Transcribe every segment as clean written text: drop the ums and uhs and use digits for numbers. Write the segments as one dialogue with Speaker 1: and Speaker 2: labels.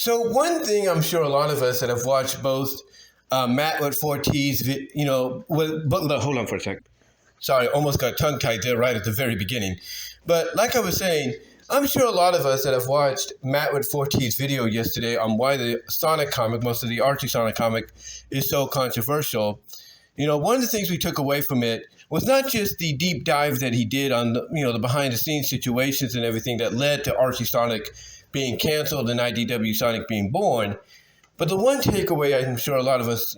Speaker 1: So one thing I'm sure a lot of us that have watched both Matt with 4T's, hold on for a second. Sorry, almost got tongue-tied there right at the very beginning. But like I was saying, I'm sure a lot of us that have watched Matt with 4T's video yesterday on why the Sonic comic, most of the Archie Sonic comic, is so controversial. One of the things we took away from it was not just the deep dive that he did on the behind-the-scenes situations and everything that led to Archie Sonic being canceled and IDW Sonic being born, but the one takeaway I'm sure a lot of us,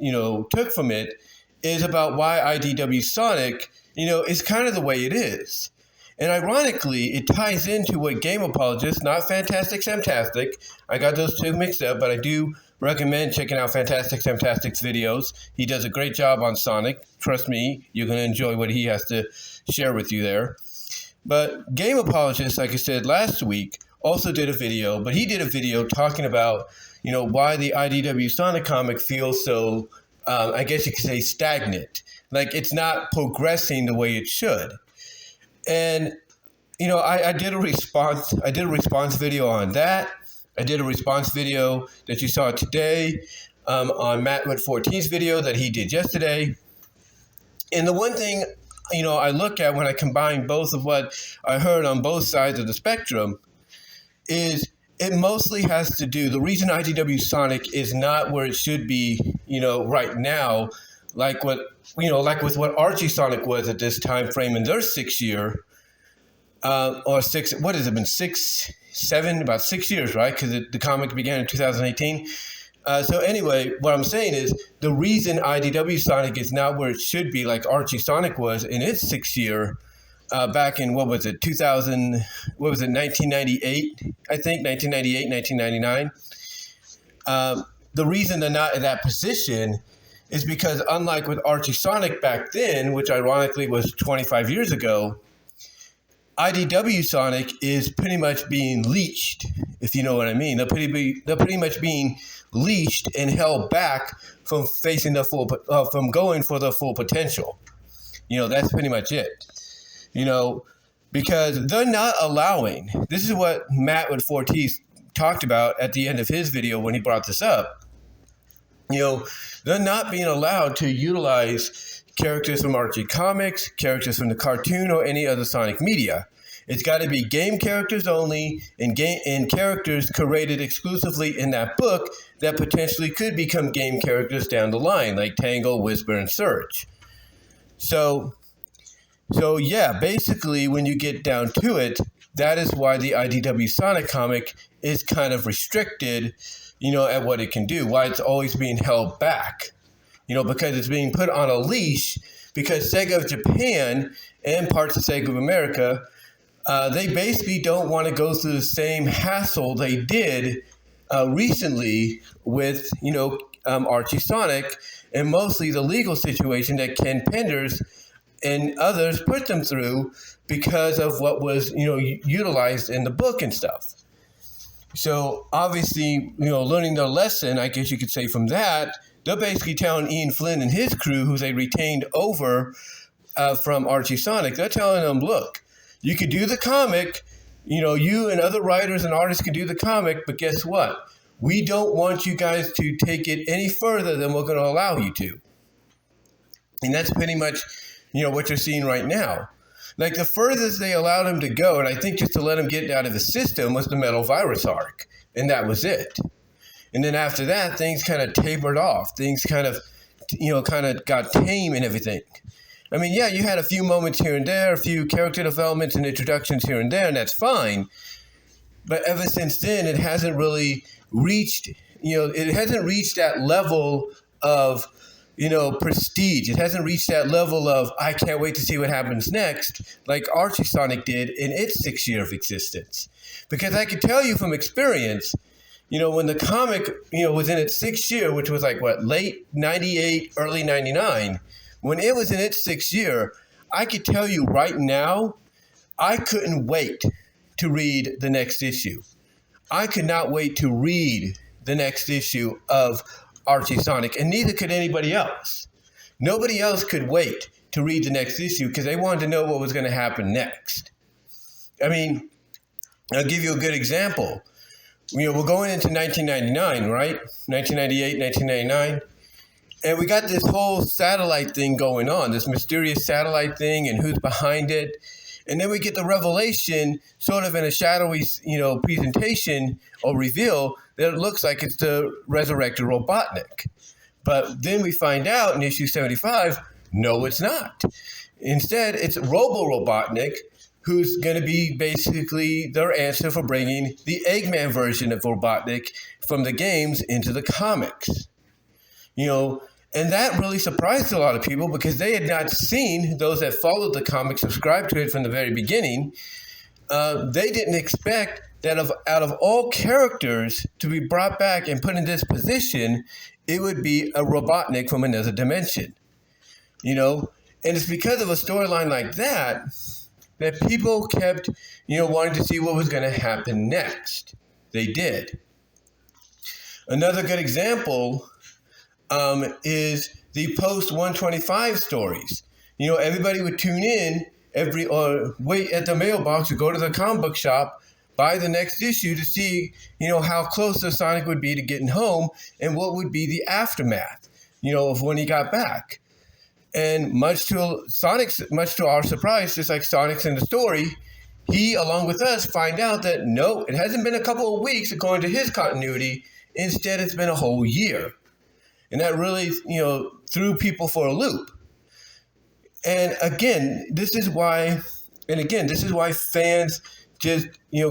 Speaker 1: took from it is about why IDW Sonic, is kind of the way it is. And ironically, it ties into what Game Apologist, not Fantastic Samtastic, I got those two mixed up, but I do recommend checking out Fantastic Samtastic's videos. He does a great job on Sonic. Trust me, you're going to enjoy what he has to share with you there. But Game Apologist, like I said last week, also did a video, but he did a video talking about, why the IDW Sonic comic feels so, I guess you could say, stagnant. Like it's not progressing the way it should. And, I did a response video on that. I did a response video that you saw today on Matt with 14's video that he did yesterday. And the one thing, I look at when I combine both of what I heard on both sides of the spectrum is it mostly has to do, the reason IDW Sonic is not where it should be, right now, like with what Archie Sonic was at this time frame in their 6 year, or six, what has it been, about 6 years, right? Because the comic began in 2018. So anyway, what I'm saying is the reason IDW Sonic is not where it should be, like Archie Sonic was in its 6 year, back in, 1998, I think, 1998, 1999. The reason they're not in that position is because unlike with Archie Sonic back then, which ironically was 25 years ago, IDW Sonic is pretty much being leashed, if you know what I mean. They're pretty much being leashed and held back from facing from going for the full potential. That's pretty much it. Because they're not allowing, this is what Matt with 4T talked about at the end of his video when he brought this up. They're not being allowed to utilize characters from Archie Comics, characters from the cartoon, or any other Sonic media. It's got to be game characters only and characters created exclusively in that book that potentially could become game characters down the line, like Tangle, Whisper, and Surge. So yeah, basically when you get down to it, that is why the IDW Sonic comic is kind of restricted, at what it can do, why it's always being held back, because it's being put on a leash because Sega of Japan and parts of Sega of America, they basically don't want to go through the same hassle they did recently with, Archie Sonic, and mostly the legal situation that Ken Penders and others put them through because of what was, utilized in the book and stuff. So obviously, learning their lesson, I guess you could say from that, they're basically telling Ian Flynn and his crew, who they retained over from Archie Sonic, they're telling them, look, you could do the comic, you and other writers and artists can do the comic, but guess what? We don't want you guys to take it any further than we're going to allow you to. And that's pretty much, what you're seeing right now. Like the furthest they allowed him to go, and I think just to let him get out of the system, was the Metal Virus arc. And that was it. And then after that, things kind of tapered off. Things kind of got tame and everything. I mean, yeah, you had a few moments here and there, a few character developments and introductions here and there, and that's fine. But ever since then, it hasn't really reached, it hasn't reached that level of, prestige. It hasn't reached that level of, I can't wait to see what happens next, like Archie Sonic did in its 6 year of existence. Because I can tell you from experience, when the comic, was in its 6th year, which was like, late 98, early 99, when it was in its 6th year, I could tell you right now, I couldn't wait to read the next issue. I could not wait to read the next issue of Archie Sonic, and neither could anybody else. Nobody else could wait to read the next issue because they wanted to know what was going to happen next. I mean, I'll give you a good example. we're going into 1999, right? 1998, 1999. And we got this whole satellite thing going on, this mysterious satellite thing and who's behind it. And then we get the revelation, sort of in a shadowy, presentation or reveal that it looks like it's the resurrected Robotnik. But then we find out in issue 75, no, it's not. Instead, it's Robo-Robotnik, who's going to be basically their answer for bringing the Eggman version of Robotnik from the games into the comics. And that really surprised a lot of people because they had not seen, those that followed the comic, subscribed to it from the very beginning. They didn't expect that out of all characters to be brought back and put in this position, it would be a Robotnik from another dimension. And it's because of a storyline like that that people kept, wanting to see what was going to happen next. They did. Another good example is the post 125 stories. Everybody would tune in or wait at the mailbox or go to the comic book shop, buy the next issue to see, how close the Sonic would be to getting home and what would be the aftermath, of when he got back. And much to our surprise, just like Sonic's in the story, he, along with us, find out that no, it hasn't been a couple of weeks according to his continuity. Instead, it's been a whole year. And that really, threw people for a loop. And again, this is why fans just,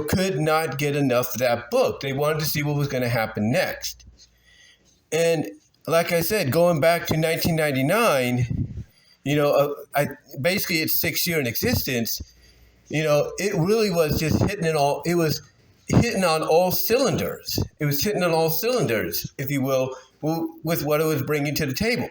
Speaker 1: could not get enough of that book. They wanted to see what was going to happen next. And like I said, going back to 1999, basically its 6th year in existence, it really was just hitting on all cylinders. It was hitting on all cylinders, if you will, with what it was bringing to the table.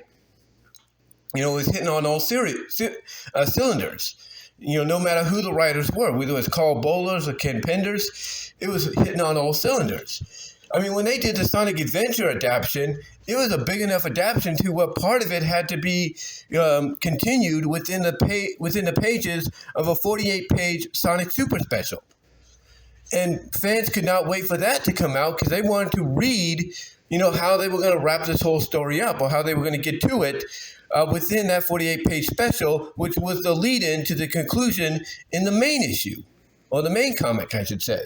Speaker 1: It was hitting on all cylinders. No matter who the writers were, whether it was Carl Bollers or Ken Penders, it was hitting on all cylinders. I mean, when they did the Sonic Adventure adaptation, it was a big enough adaptation to what part of it had to be continued within the pages of a 48-page Sonic Super Special. And fans could not wait for that to come out because they wanted to read, how they were going to wrap this whole story up or how they were going to get to it within that 48-page special, which was the lead-in to the conclusion in the main issue, or the main comic, I should say.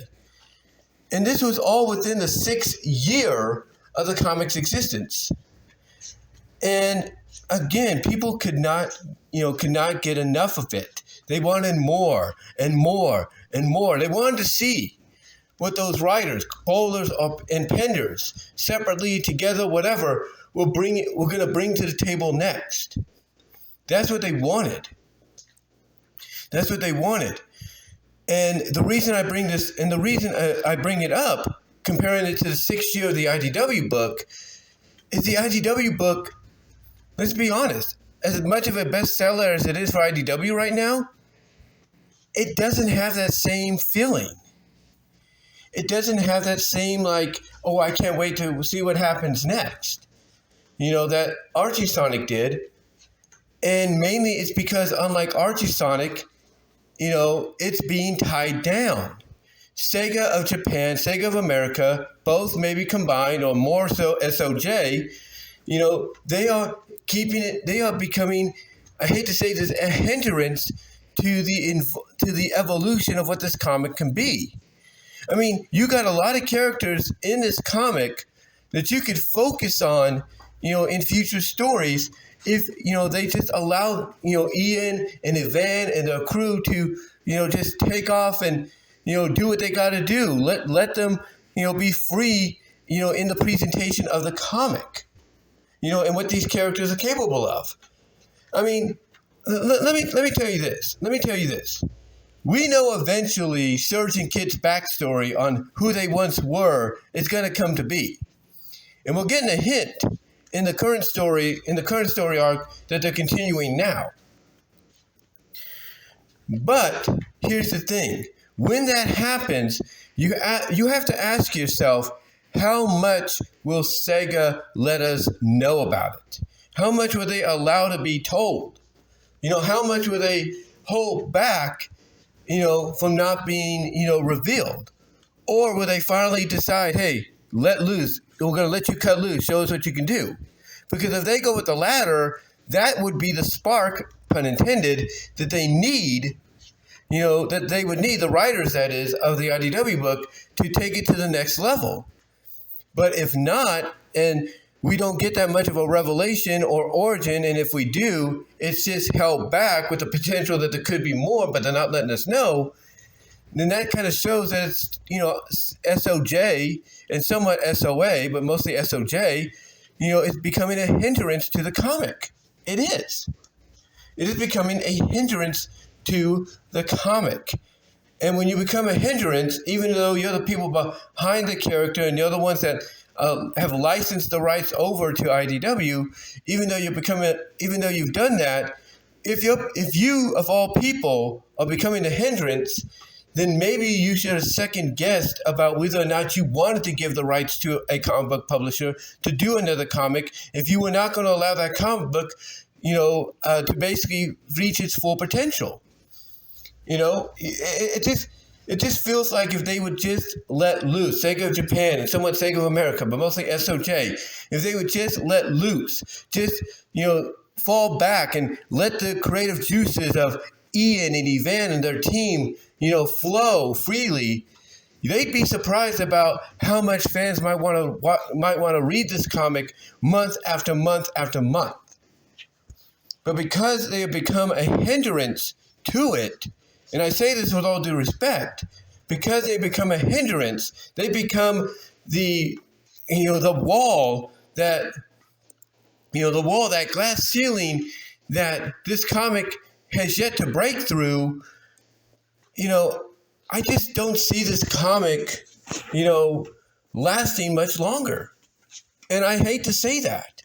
Speaker 1: And this was all within the 6th year of the comic's existence. And again, people could not get enough of it. They wanted more and more and more. They wanted to see what those writers, Bowlers and Penders, separately, together, whatever, we're going to bring to the table next. That's what they wanted. That's what they wanted. And the reason I bring this, and the reason I bring it up, comparing it to the 6th year of the IDW book, is the IDW book, let's be honest, as much of a bestseller as it is for IDW right now, it doesn't have that same feeling. It doesn't have that same I can't wait to see what happens next. That Archie Sonic did. And mainly it's because unlike Archie Sonic, it's being tied down. Sega of Japan, Sega of America, both maybe combined or more so SOJ, they are keeping it, they are becoming, I hate to say this, a hindrance to the evolution of what this comic can be. I mean, you got a lot of characters in this comic that you could focus on, in future stories if, they just allow, Ian and Ivan and their crew to, just take off and, do what they got to do. Let them, be free, in the presentation of the comic, and what these characters are capable of. I mean, let me tell you this. We know eventually Surge and Kit's backstory on who they once were is going to come to be. And we're getting a hint in the current story arc that they're continuing now. But here's the thing. When that happens, you have to ask yourself, how much will Sega let us know about it? How much will they allow to be told? How much will they hold back, from not being, revealed? Or will they finally decide, hey, let loose, we're going to let you cut loose, show us what you can do? Because if they go with the latter, that would be the spark, pun intended, that they need, that they would need, the writers, that is, of the IDW book to take it to the next level. But if not, and we don't get that much of a revelation or origin, and if we do, it's just held back with the potential that there could be more, but they're not letting us know, then that kind of shows that it's, SOJ and somewhat SOA, but mostly SOJ, it's becoming a hindrance to the comic. It is. It is becoming a hindrance to the comic. And when you become a hindrance, even though you're the people behind the character and you're the ones that have licensed the rights over to IDW, even though you've done that, if you of all people are becoming a hindrance, then maybe you should have second guessed about whether or not you wanted to give the rights to a comic book publisher to do another comic if you were not going to allow that comic book, to basically reach its full potential. It just feels like if they would just let loose, Sega of Japan and somewhat Sega of America, but mostly SOJ, if they would just let loose, just, fall back and let the creative juices of Ian and Ivan and their team, flow freely, they'd be surprised about how much fans might want to read this comic month after month after month. But because they have become a hindrance to it, and I say this with all due respect, because they become a hindrance, they become the wall, that glass ceiling that this comic has yet to break through. I just don't see this comic, lasting much longer. And I hate to say that.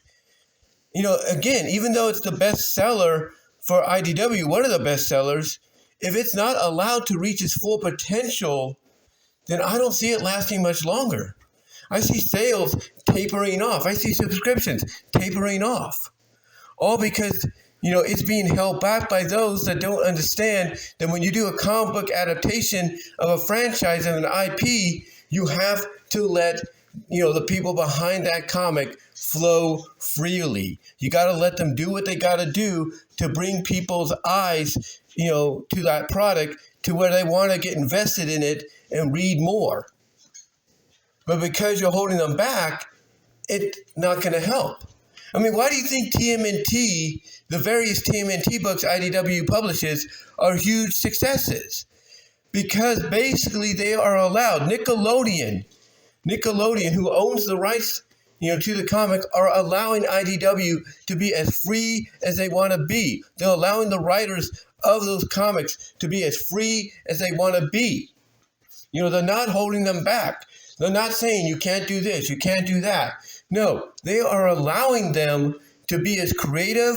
Speaker 1: Again, even though it's the best seller for IDW, one of the best sellers, if it's not allowed to reach its full potential, then I don't see it lasting much longer. I see sales tapering off. I see subscriptions tapering off. All because, it's being held back by those that don't understand that when you do a comic book adaptation of a franchise and an IP, you have to let, the people behind that comic flow freely. You got to let them do what they got to do to bring people's eyes, to that product to where they want to get invested in it and read more. But because you're holding them back, it's not going to help. I mean, why do you think TMNT, the various TMNT books IDW publishes, are huge successes? Because basically they are allowed. Nickelodeon, who owns the rights, to the comic, are allowing IDW to be as free as they want to be. They're allowing the writers of those comics to be as free as they want to be. They're not holding them back. They're not saying you can't do this, you can't do that. No, they are allowing them to be as creative,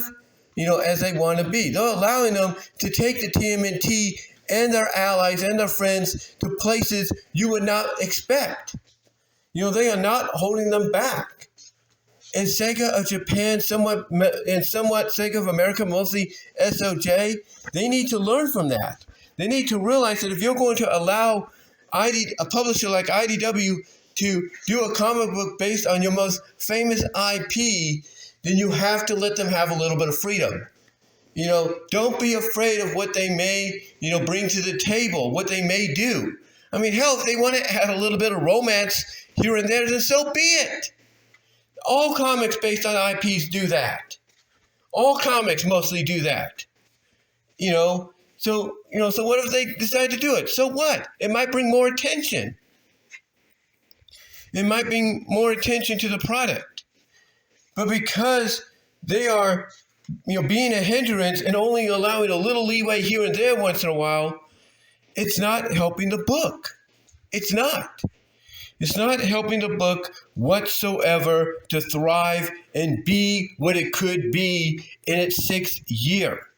Speaker 1: as they want to be. They're allowing them to take the TMNT and their allies and their friends to places you would not expect. They are not holding them back. And Sega of Japan, somewhat Sega of America, mostly SOJ, they need to learn from that. They need to realize that if you're going to allow a publisher like IDW to do a comic book based on your most famous IP, then you have to let them have a little bit of freedom. Don't be afraid of what they may, bring to the table, what they may do. I mean, hell, if they want to add a little bit of romance here and there, then so be it. All comics based on IPs do that. All comics mostly do that. So what if they decide to do it? So what? It might bring more attention. It might bring more attention to the product. But because they are, being a hindrance and only allowing a little leeway here and there once in a while, it's not helping the book. It's not. It's not helping the book whatsoever to thrive and be what it could be in its 6th year.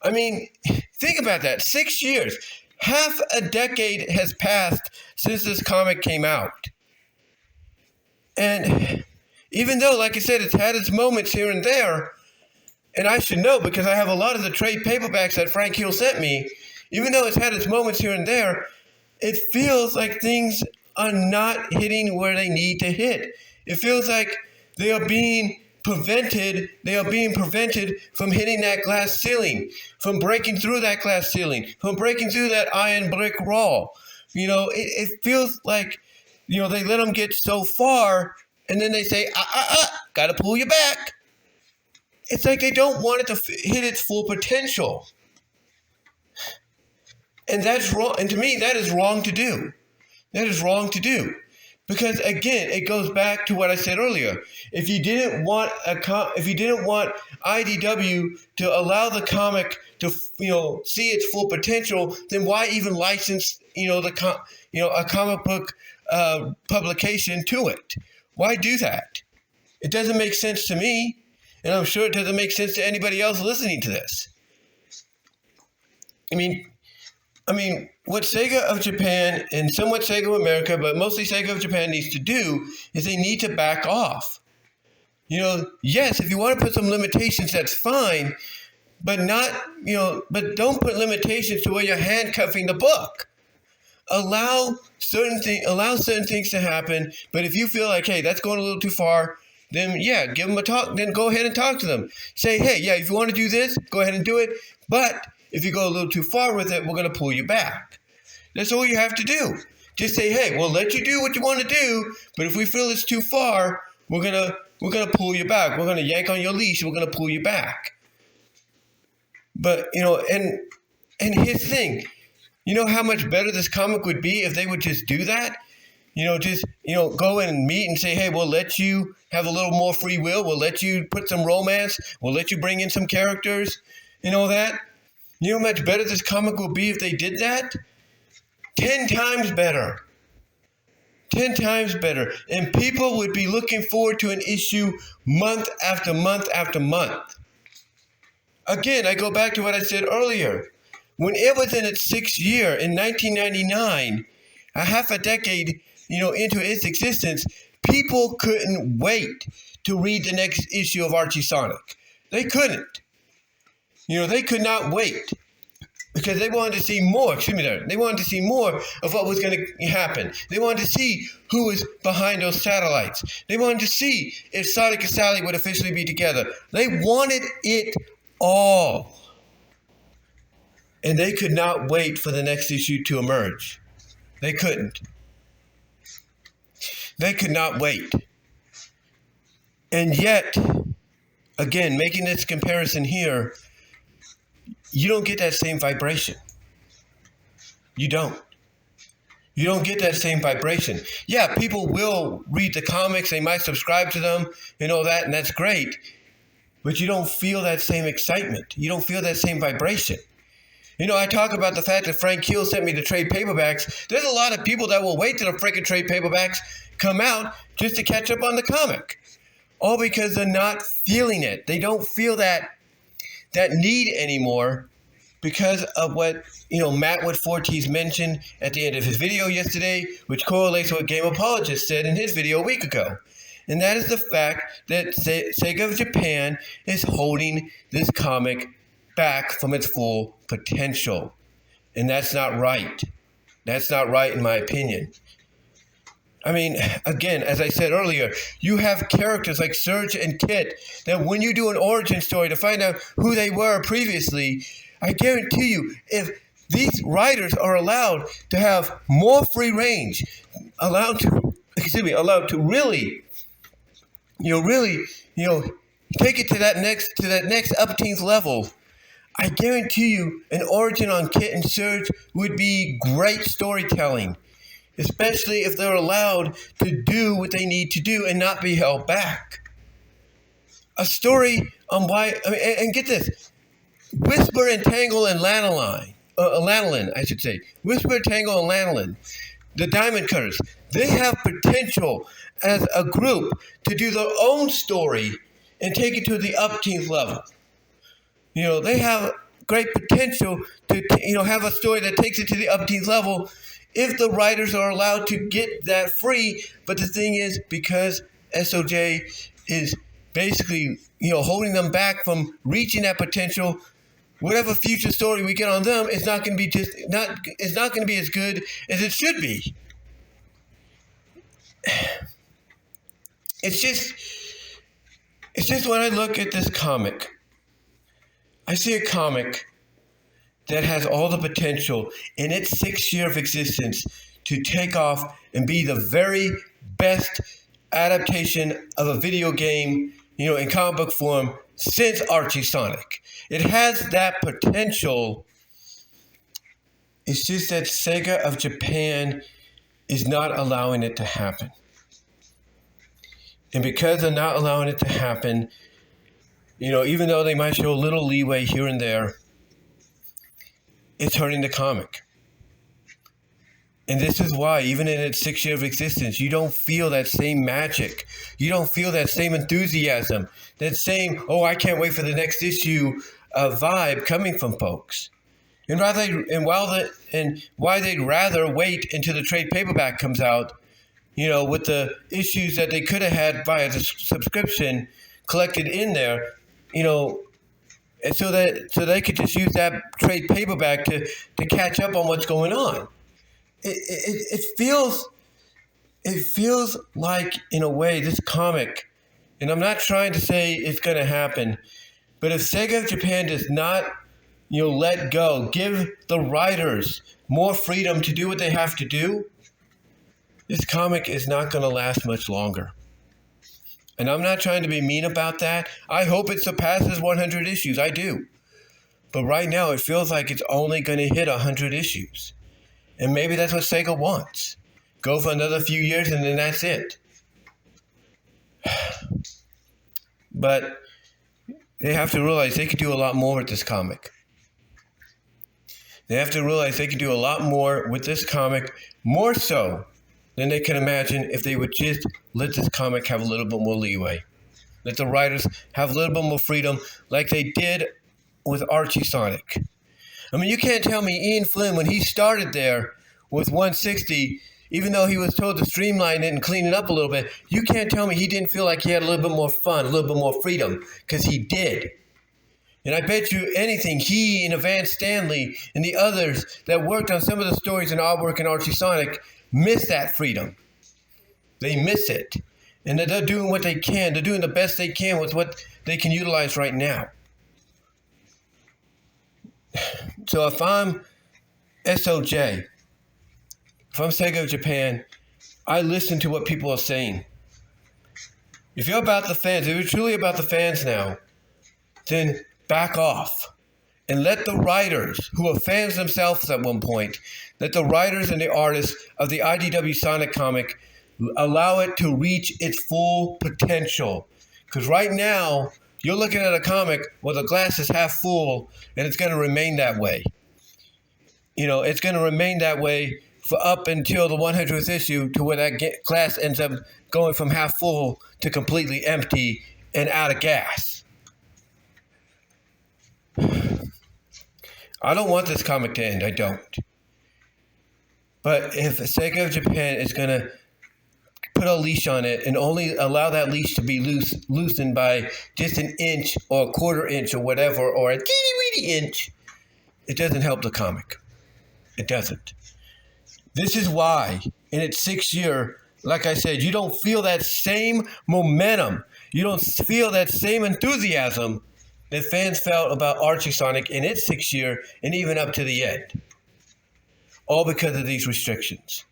Speaker 1: I mean, think about that. 6 years. Half a decade has passed since this comic came out. And even though, like I said, it's had its moments here and there, and I should know because I have a lot of the trade paperbacks that Frank Hill sent me, even though it's had its moments here and there, it feels like things are not hitting where they need to hit. It feels like they are being prevented from hitting that glass ceiling, from breaking through that glass ceiling, from breaking through that iron brick wall. It feels like, they let them get so far, and then they say, gotta pull you back. It's like they don't want it to hit its full potential. And that's wrong. And to me, that is wrong to do. That is wrong to do. Because again, it goes back to what I said earlier. If you didn't want IDW to allow the comic to, see its full potential, then why even license, a comic book publication to it? Why do that? It doesn't make sense to me, and I'm sure it doesn't make sense to anybody else listening to this. I mean, what Sega of Japan and somewhat Sega of America, but mostly Sega of Japan needs to do is they need to back off. Yes, if you want to put some limitations, that's fine, but but don't put limitations to where you're handcuffing the book. Allow certain things to happen, but if you feel like, hey, that's going a little too far, then yeah, give them a talk. Then go ahead and talk to them. Say, hey, yeah, if you want to do this, go ahead and do it. But if you go a little too far with it, we're going to pull you back. That's all you have to do. Just say, hey, we'll let you do what you want to do, but if we feel it's too far, we're gonna pull you back. We're gonna yank on your leash. We're gonna pull you back. But and here's the thing. You know how much better this comic would be if they would just do that? Go in and meet and say, hey, we'll let you have a little more free will. We'll let you put some romance. We'll let you bring in some characters and all that. You know how much better this comic will be if they did that? 10 times better. 10 times better. And people would be looking forward to an issue month after month after month. Again, I go back to what I said earlier. When it was in its 6th year in 1999, a half a decade, into its existence, people couldn't wait to read the next issue of Archie Sonic. They couldn't. They could not wait because they wanted to see more. They wanted to see more of what was going to happen. They wanted to see who was behind those satellites. They wanted to see if Sonic and Sally would officially be together. They wanted it all. And they could not wait for the next issue to emerge. They couldn't. They could not wait. And yet, again, making this comparison here, you don't get that same vibration. You don't. You don't get that same vibration. Yeah, people will read the comics. They might subscribe to them and all that, and that's great. But you don't feel that same excitement. You don't feel that same vibration. I talk about the fact that Frank Keel sent me the trade paperbacks. There's a lot of people that will wait till the freaking trade paperbacks come out just to catch up on the comic. All because they're not feeling it. They don't feel that need anymore because of what, Matt Wood Fortes mentioned at the end of his video yesterday, which correlates with what Game Apologist said in his video a week ago. And that is the fact that Sega of Japan is holding this comic back from its full potential. And that's not right. That's not right in my opinion. Again, as I said earlier, you have characters like Surge and Kit that when you do an origin story to find out who they were previously, I guarantee you, if these writers are allowed to have more free range, allowed to really, take it to that next up-teens level, I guarantee you an origin on Kit and Surge would be great storytelling, especially if they're allowed to do what they need to do and not be held back. A story on why, and get this, Whisper and Tangle and Lanolin, I should say. Whisper, Tangle, and Lanolin, the Diamond Cutters, they have potential as a group to do their own story and take it to the up-teens level. They have great potential to, have a story that takes it to the up-teens level if the writers are allowed to get that free. But the thing is, because SOJ is basically, holding them back from reaching that potential, whatever future story we get on them is not going to be it's not going to be as good as it should be. It's just when I look at this comic, I see a comic that has all the potential in its 6 year of existence to take off and be the very best adaptation of a video game, in comic book form since Archie Sonic. It has that potential. It's just that Sega of Japan is not allowing it to happen. And because they're not allowing it to happen, even though they might show a little leeway here and there, it's hurting the comic. And this is why, even in its 6 year of existence, you don't feel that same magic. You don't feel that same enthusiasm, that same, oh, I can't wait for the next issue vibe coming from folks. And why they'd rather wait until the trade paperback comes out, with the issues that they could have had via the subscription collected in there, and so they could just use that trade paperback to catch up on what's going on. It feels like, in a way, this comic, and I'm not trying to say it's going to happen, but if Sega of Japan does not, let go, give the writers more freedom to do what they have to do, this comic is not going to last much longer. And I'm not trying to be mean about that. I hope it surpasses 100 issues. I do. But right now, it feels like it's only going to hit 100 issues. And maybe that's what Sega wants. Go for another few years and then that's it. But they have to realize they could do a lot more with this comic. They have to realize they could do a lot more with this comic, more so than they can imagine if they would just let this comic have a little bit more leeway. Let the writers have a little bit more freedom like they did with Archie Sonic. I mean, you can't tell me Ian Flynn, when he started there with 160, even though he was told to streamline it and clean it up a little bit, you can't tell me he didn't feel like he had a little bit more fun, a little bit more freedom, because he did. And I bet you anything, he and Evan Stanley and the others that worked on some of the stories and artwork in Archie Sonic miss that freedom. They miss it. And they're doing what they can. They're doing the best they can with what they can utilize right now. So if I'm SOJ, if I'm Sega of Japan, I listen to what people are saying. If you're about the fans, if you're truly about the fans now, then back off. And let the writers, who are fans themselves at one point, let the writers and the artists of the IDW Sonic comic allow it to reach its full potential. Because right now, you're looking at a comic where the glass is half full, and it's going to remain that way. It's going to remain that way for up until the 100th issue, to where that glass ends up going from half full to completely empty and out of gas. I don't want this comic to end. I don't. But if Sega of Japan is going to put a leash on it and only allow that leash to be loosened by just an inch or a quarter inch or whatever, or a teeny-weeny inch, it doesn't help the comic. It doesn't. This is why, in its 6th year, like I said, you don't feel that same momentum. You don't feel that same enthusiasm that fans felt about Archie Sonic in its 6th year and even up to the end. All because of these restrictions.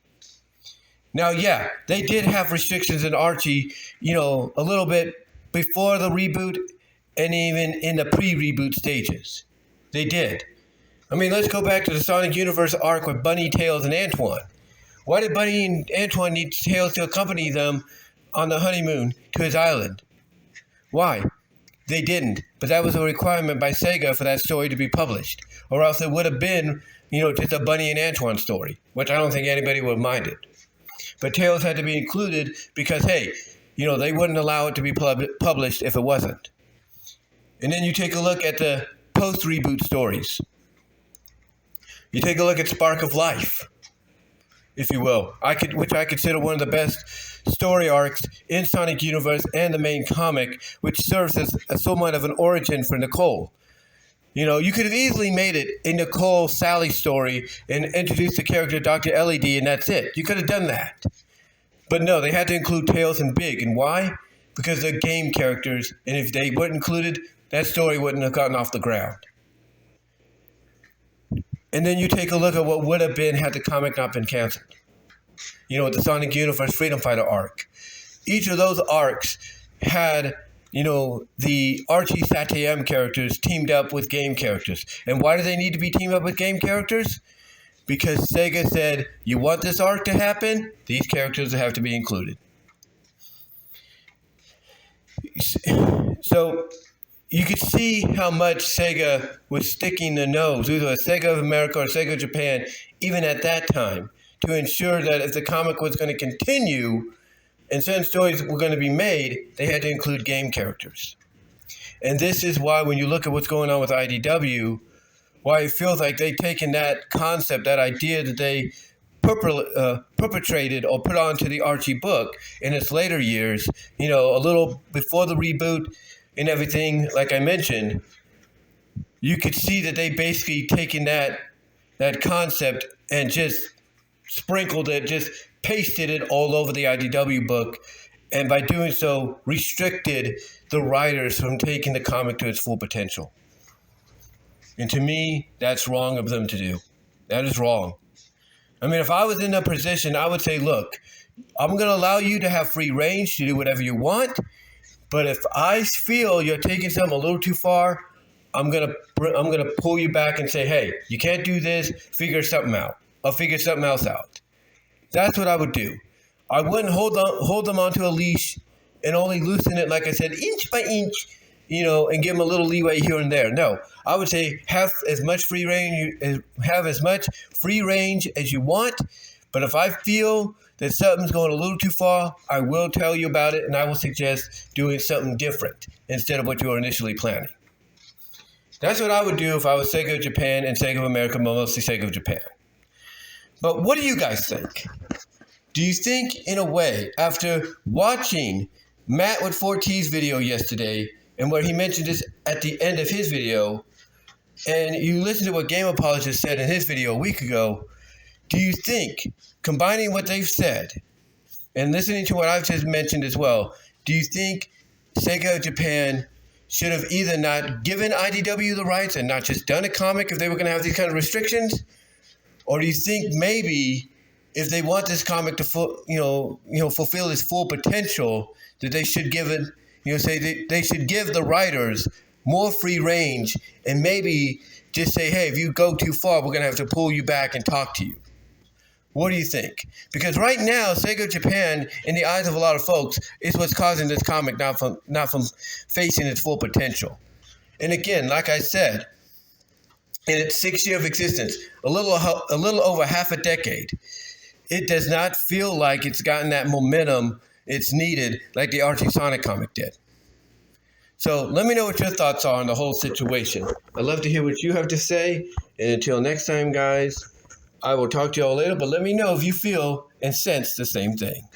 Speaker 1: Now, yeah, they did have restrictions in Archie, a little bit before the reboot and even in the pre-reboot stages. They did. I mean, let's go back to the Sonic Universe arc with Bunny, Tails, and Antoine. Why did Bunny and Antoine need Tails to accompany them on the honeymoon to his island? Why? They didn't, but that was a requirement by Sega for that story to be published. Or else it would have been, just a Bunny and Antoine story, which I don't think anybody would have minded. But Tails had to be included because, hey, they wouldn't allow it to be published if it wasn't. And then you take a look at the post-reboot stories. You take a look at Spark of Life, if you will, which I consider one of the best story arcs in Sonic Universe and the main comic, which serves as somewhat of an origin for Nicole. You could have easily made it a Nicole Sally story and introduced the character Dr. LED, and that's it. You could have done that. But no, they had to include Tails and Big. And why? Because they're game characters, and if they weren't included, that story wouldn't have gotten off the ground. And then you take a look at what would have been had the comic not been canceled. With the Sonic Universe Freedom Fighter arc. Each of those arcs had, the Archie Sonic characters teamed up with game characters. And why do they need to be teamed up with game characters? Because Sega said, you want this arc to happen? These characters have to be included. So you could see how much Sega was sticking their nose, either a Sega of America or Sega of Japan, even at that time, to ensure that if the comic was going to continue and certain stories were going to be made, they had to include game characters. And this is why when you look at what's going on with IDW, why it feels like they've taken that concept, that idea that they perpetrated or put onto the Archie book in its later years, a little before the reboot and everything, like I mentioned, you could see that they basically taken that concept and just sprinkled it, just pasted it all over the IDW book, and by doing so, restricted the writers from taking the comic to its full potential. And to me, that's wrong of them to do. That is wrong. I mean, if I was in that position, I would say, look, I'm going to allow you to have free range to do whatever you want, but if I feel you're taking something a little too far, I'm going to pull you back and say, hey, you can't do this, figure something out. I'll figure something else out. That's what I would do. I wouldn't hold them onto a leash and only loosen it, like I said, inch by inch, and give them a little leeway here and there. No, I would say have as much free range as you want. But if I feel that something's going a little too far, I will tell you about it, and I will suggest doing something different instead of what you were initially planning. That's what I would do if I was Sega of Japan and Sega of America, but mostly Sega of Japan. But what do you guys think? Do you think, in a way, after watching Matt with 4T's video yesterday, and where he mentioned this at the end of his video, and you listen to what Game Apologist said in his video a week ago, do you think, combining what they've said and listening to what I've just mentioned as well, do you think Sega of Japan should have either not given IDW the rights and not just done a comic if they were going to have these kind of restrictions? Or do you think maybe if they want this comic to fulfill its full potential, that they should give it, they should give the writers more free range and maybe just say, hey, if you go too far, we're going to have to pull you back and talk to you. What do you think? Because right now, Sega Japan, in the eyes of a lot of folks, is what's causing this comic not from facing its full potential. And again, like I said, in its 6 year of existence, a little over half a decade, it does not feel like it's gotten that momentum it's needed like the Archie Sonic comic did. So let me know what your thoughts are on the whole situation. I'd love to hear what you have to say. And until next time, guys, I will talk to y'all later, but let me know if you feel and sense the same thing.